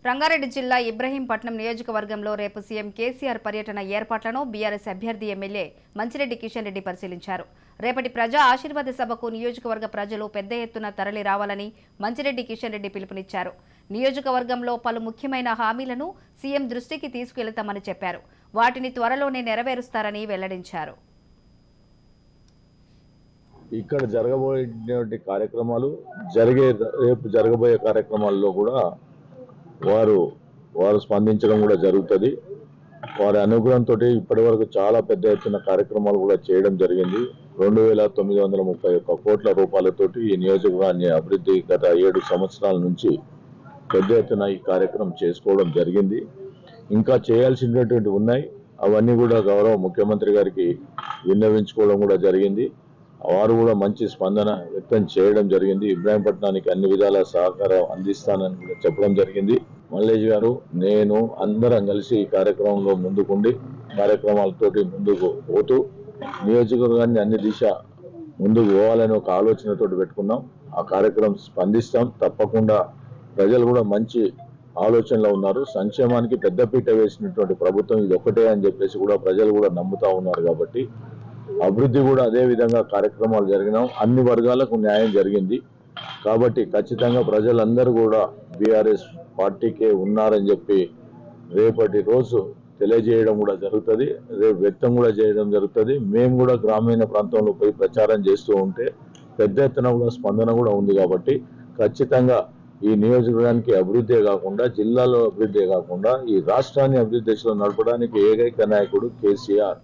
రంగారెడ్డి జిల్లా ఇబ్రహీంపట్నం నియోజకవర్గంలో రేపు సీఎం కేసీఆర్ పర్యటన ఏర్పాట్లను బీఆర్ఎస్ అభ్యర్థి ఎమ్మెల్యే మంచిరెడ్డి కిషన్ రెడ్డి పరిశీలించారు. రేపటి ప్రజా ఆశీర్వాద సభకు నియోజకవర్గ ప్రజలు పెద్ద ఎత్తున తరలి రావాలని మంచిరెడ్డి కిషన్ రెడ్డి పిలుపునిచ్చారు. నియోజకవర్గంలో పలు ముఖ్యమైన హామీలను సీఎం దృష్టికి తీసుకెళ్తామని చెప్పారు. వాటిని త్వరలోనే నెరవేరుస్తారని వెల్లడించారు. ఇక్కడ జరగబోయే కార్యక్రమాలు రేపు జరగబోయే కార్యక్రమాల్లో కూడా వారు స్పందించడం కూడా జరుగుతుంది. వారి అనుగ్రహంతో ఇప్పటి వరకు చాలా పెద్ద ఎత్తున కార్యక్రమాలు కూడా చేయడం జరిగింది. 2931 కోట్ల రూపాయలతోటి ఈ నియోజకవర్గాన్ని అభివృద్ధి గత 7 సంవత్సరాల నుంచి పెద్ద ఎత్తున ఈ కార్యక్రమం చేసుకోవడం జరిగింది. ఇంకా చేయాల్సినటువంటి ఉన్నాయి. అవన్నీ కూడా గౌరవ ముఖ్యమంత్రి గారికి విన్నవించుకోవడం కూడా జరిగింది. వారు కూడా మంచి స్పందన వ్యక్తం చేయడం జరిగింది. ఇబ్రాహీంపట్నానికి అన్ని విధాల సహకారం అందిస్తానని కూడా చెప్పడం జరిగింది. మల్లేష్ గారు, నేను అందరం కలిసి ఈ కార్యక్రమంలో ముందుకుండి కార్యక్రమాలతోటి ముందుకు పోతూ నియోజకవర్గాన్ని అన్ని దిశ ముందుకు పోవాలని ఒక ఆలోచనతోటి పెట్టుకున్నాం. ఆ కార్యక్రమం స్పందిస్తాం. తప్పకుండా ప్రజలు కూడా మంచి ఆలోచనలో ఉన్నారు. సంక్షేమానికి పెద్దపీట వేసినటువంటి ప్రభుత్వం ఇది ఒకటే అని చెప్పేసి కూడా ప్రజలు కూడా నమ్ముతా ఉన్నారు. కాబట్టి అభివృద్ధి కూడా అదే విధంగా కార్యక్రమాలు జరిగినాం. అన్ని వర్గాలకు న్యాయం జరిగింది. కాబట్టి ఖచ్చితంగా ప్రజలందరూ కూడా బీఆర్ఎస్ పార్టీకే ఉన్నారని చెప్పి రేపటి రోజు తెలియజేయడం కూడా జరుగుతుంది. రేపు వ్యక్తం కూడా చేయడం జరుగుతుంది. మేము కూడా గ్రామీణ ప్రాంతంలో పోయి ప్రచారం చేస్తూ ఉంటే పెద్ద ఎత్తున కూడా స్పందన కూడా ఉంది. కాబట్టి ఖచ్చితంగా ఈ నియోజకవర్గానికి అభివృద్ధే కాకుండా, జిల్లాలో అభివృద్ధే కాకుండా ఈ రాష్ట్రాన్ని అభివృద్ధి దిశలో నడపడానికి ఏకైక నాయకుడు కేసీఆర్.